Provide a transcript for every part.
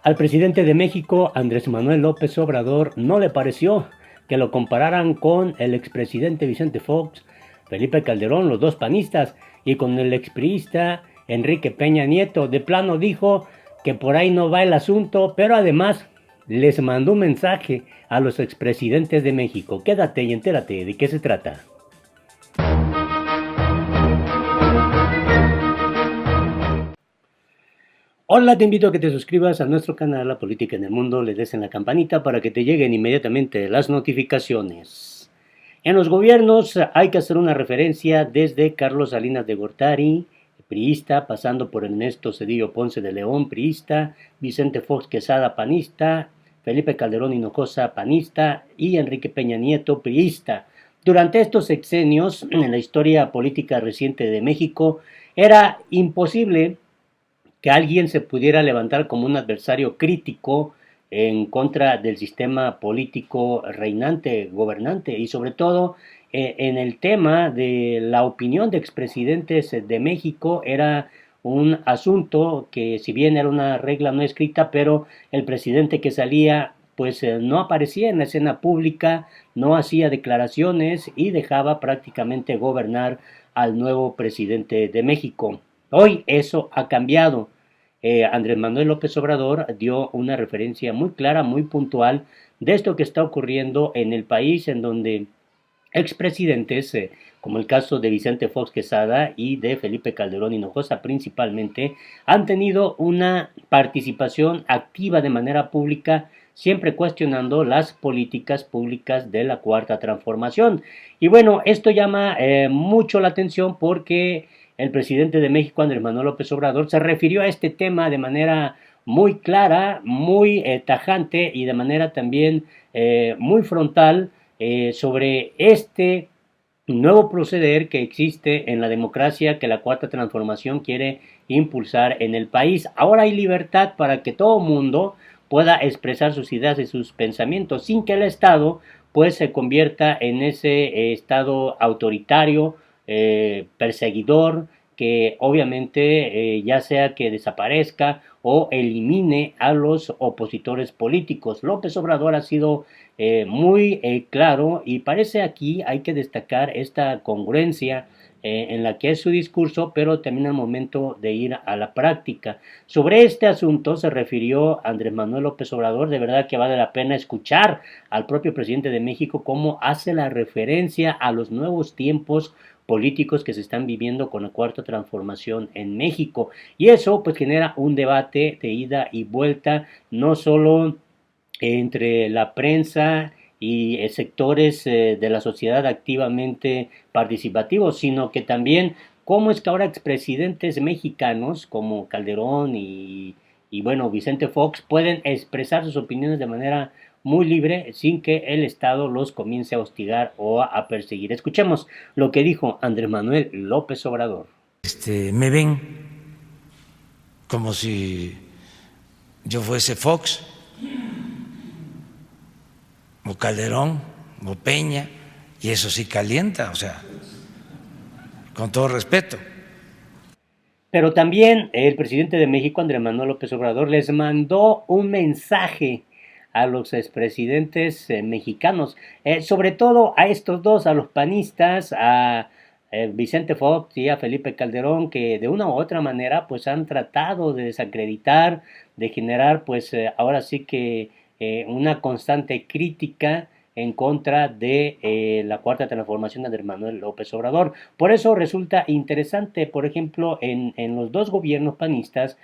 Al presidente de México, Andrés Manuel López Obrador, no le pareció que lo compararan con el expresidente Vicente Fox, Felipe Calderón, los dos panistas, y con el expriista Enrique Peña Nieto. De plano dijo que por ahí no va el asunto, pero además les mandó un mensaje a los expresidentes de México. Quédate y entérate de qué se trata. Hola, te invito a que te suscribas a nuestro canal La Política en el Mundo, le des en la campanita para que te lleguen inmediatamente las notificaciones. En los gobiernos hay que hacer una referencia desde Carlos Salinas de Gortari, priista, pasando por Ernesto Zedillo Ponce de León, priista, Vicente Fox Quesada, panista, Felipe Calderón Hinojosa, panista, y Enrique Peña Nieto, priista. Durante estos sexenios, en la historia política reciente de México, era imposible que alguien se pudiera levantar como un adversario crítico en contra del sistema político reinante, gobernante, y sobre todo en el tema de la opinión de expresidentes de México. Era un asunto que, si bien era una regla no escrita, pero el presidente que salía pues no aparecía en la escena pública, no hacía declaraciones y dejaba prácticamente gobernar al nuevo presidente de México. Hoy eso ha cambiado. Andrés Manuel López Obrador dio una referencia muy clara, muy puntual de esto que está ocurriendo en el país, en donde expresidentes, como el caso de Vicente Fox Quesada y de Felipe Calderón Hinojosa principalmente, han tenido una participación activa de manera pública, siempre cuestionando las políticas públicas de la Cuarta Transformación. Y bueno, esto llama mucho la atención porque el presidente de México, Andrés Manuel López Obrador, se refirió a este tema de manera muy clara, muy tajante y de manera también muy frontal sobre este nuevo proceder que existe en la democracia que la Cuarta Transformación quiere impulsar en el país. Ahora hay libertad para que todo mundo pueda expresar sus ideas y sus pensamientos sin que el Estado pues se convierta en ese Estado autoritario, perseguidor, que obviamente ya sea que desaparezca o elimine a los opositores políticos. López Obrador ha sido muy claro, y parece aquí hay que destacar esta congruencia en la que es su discurso, pero también al momento de ir a la práctica. Sobre este asunto se refirió Andrés Manuel López Obrador. De verdad que vale la pena escuchar al propio presidente de México cómo hace la referencia a los nuevos tiempos políticos que se están viviendo con la Cuarta Transformación en México. Y eso pues genera un debate de ida y vuelta, no solo entre la prensa y sectores de la sociedad activamente participativos, sino que también cómo es que ahora expresidentes mexicanos como Calderón y bueno, Vicente Fox pueden expresar sus opiniones de manera muy libre sin que el Estado los comience a hostigar o a perseguir. Escuchemos lo que dijo Andrés Manuel López Obrador. Me ven como si yo fuese Fox o Calderón o Peña, y eso sí calienta, o sea, con todo respeto. Pero también el presidente de México, Andrés Manuel López Obrador, les mandó un mensaje a los expresidentes mexicanos, sobre todo a estos dos, a los panistas, a Vicente Fox y a Felipe Calderón, que de una u otra manera pues han tratado de desacreditar, de generar pues ahora sí que una constante crítica en contra de la Cuarta Transformación de Andrés Manuel López Obrador. Por eso resulta interesante, por ejemplo, en los dos gobiernos panistas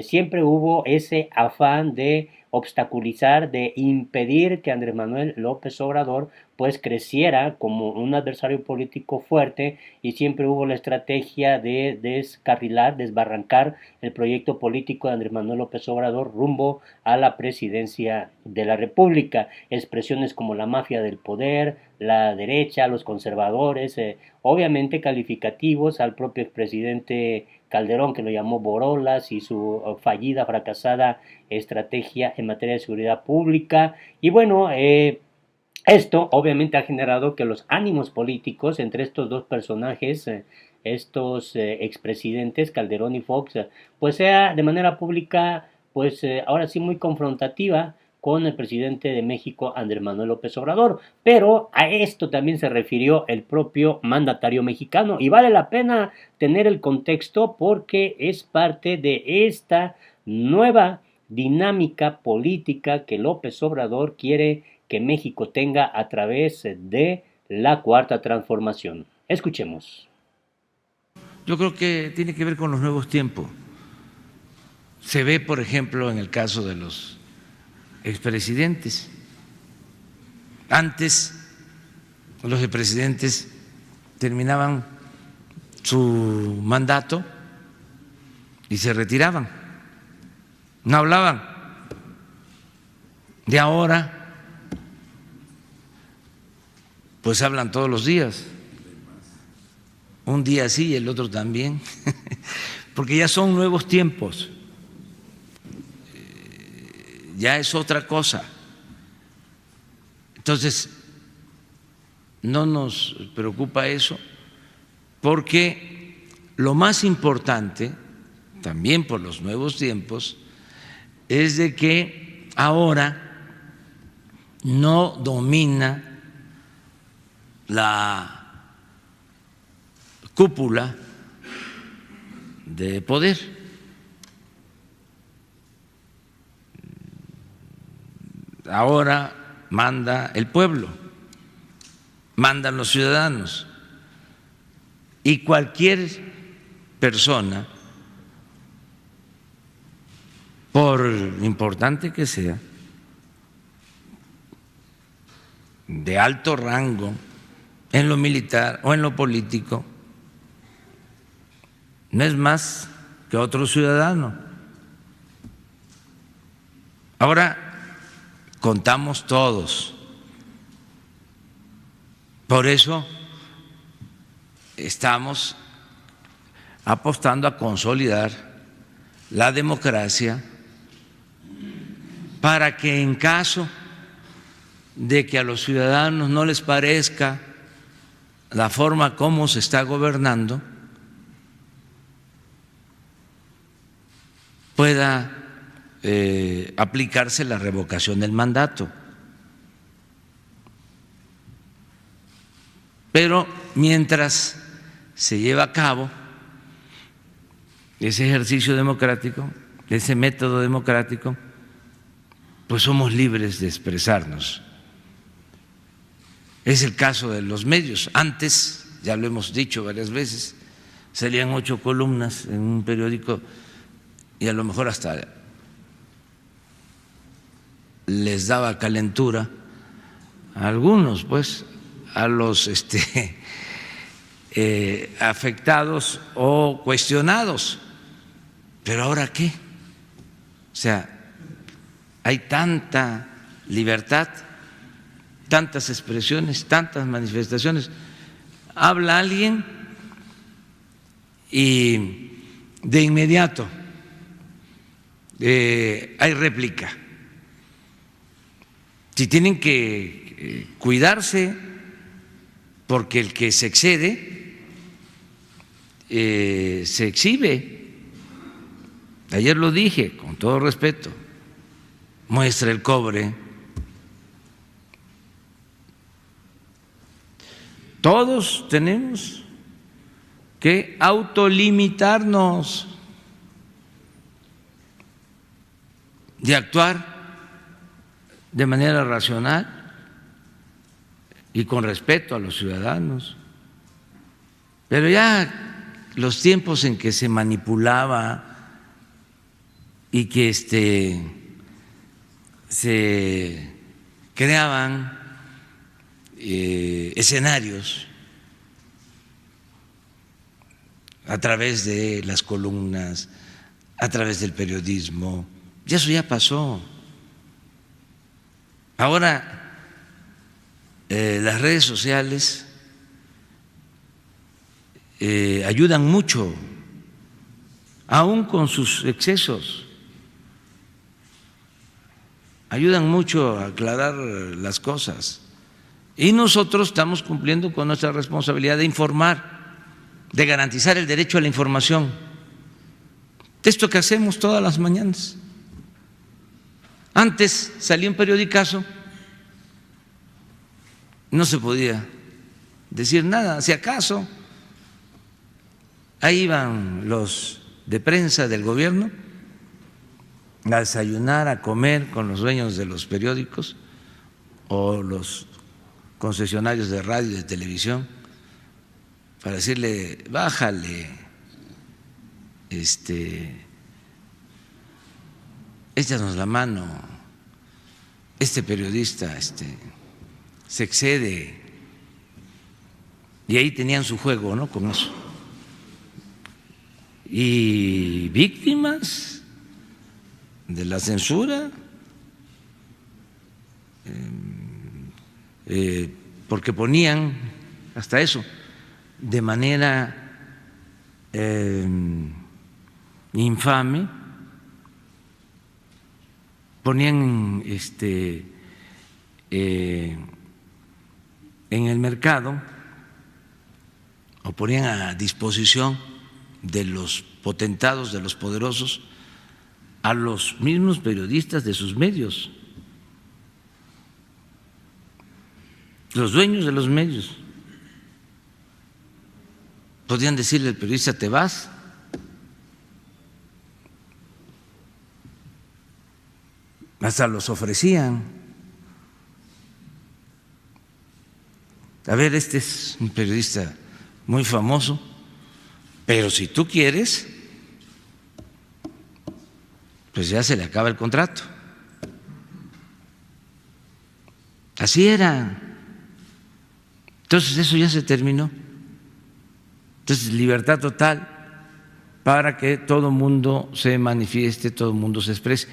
siempre hubo ese afán de obstaculizar, de impedir que Andrés Manuel López Obrador pues creciera como un adversario político fuerte, y siempre hubo la estrategia de descarrilar, desbarrancar el proyecto político de Andrés Manuel López Obrador rumbo a la presidencia de la República. Expresiones como la mafia del poder, la derecha, los conservadores, obviamente calificativos al propio expresidente Calderón, que lo llamó Borolas, y su fallida, fracasada estrategia en materia de seguridad pública. Y bueno, esto obviamente ha generado que los ánimos políticos entre estos dos personajes, estos expresidentes, Calderón y Fox, pues sea de manera pública pues ahora sí muy confrontativa con el presidente de México, Andrés Manuel López Obrador. Pero a esto también se refirió el propio mandatario mexicano y vale la pena tener el contexto porque es parte de esta nueva dinámica política que López Obrador quiere que México tenga a través de la cuarta transformación. Escuchemos. Yo creo que tiene que ver con los nuevos tiempos. Se ve, por ejemplo, en el caso de los expresidentes. Antes, los expresidentes terminaban su mandato y se retiraban, no hablaban. De ahora, pues hablan todos los días, un día sí y el otro también, porque ya son nuevos tiempos, ya es otra cosa. Entonces, no nos preocupa eso, porque lo más importante, también por los nuevos tiempos, es de que ahora no domina la cúpula de poder. Ahora manda el pueblo, mandan los ciudadanos, y cualquier persona, por importante que sea, de alto rango en lo militar o en lo político, no es más que otro ciudadano. Ahora contamos todos. Por eso estamos apostando a consolidar la democracia para que en caso de que a los ciudadanos no les parezca la forma como se está gobernando, pueda aplicarse la revocación del mandato. Pero mientras se lleva a cabo ese ejercicio democrático, ese método democrático, pues somos libres de expresarnos. Es el caso de los medios. Antes, ya lo hemos dicho varias veces, salían 8 columnas en un periódico y a lo mejor hasta les daba calentura a algunos, pues, a los afectados o cuestionados. Pero ahora ¿qué? O sea, hay tanta libertad, tantas expresiones, tantas manifestaciones. Habla alguien y de inmediato hay réplica. Si tienen que cuidarse, porque el que se excede se exhibe. Ayer lo dije, con todo respeto, muestra el cobre. Todos tenemos que autolimitarnos y actuar de manera racional y con respeto a los ciudadanos. Pero ya los tiempos en que se manipulaba y que se creaban escenarios a través de las columnas, a través del periodismo, ya eso ya pasó. Ahora las redes sociales ayudan mucho, aún con sus excesos, ayudan mucho a aclarar las cosas. Y nosotros estamos cumpliendo con nuestra responsabilidad de informar, de garantizar el derecho a la información. Esto que hacemos todas las mañanas, Antes salía un periodicazo, no se podía decir nada, si acaso ahí iban los de prensa del gobierno a desayunar, a comer con los dueños de los periódicos o los concesionarios de radio y de televisión para decirle, bájale, échanos la mano, este periodista se excede. Y ahí tenían su juego, ¿no? Con eso. Y víctimas de la censura, porque ponían hasta eso de manera infame, ponían en el mercado o ponían a disposición de los potentados, de los poderosos, a los mismos periodistas de sus medios, los dueños de los medios. Podían decirle al periodista, te vas. Hasta los ofrecían. A ver, este es un periodista muy famoso, pero si tú quieres, pues ya se le acaba el contrato. Así era. Entonces eso ya se terminó. Entonces, libertad total para que todo el mundo se manifieste, todo el mundo se exprese.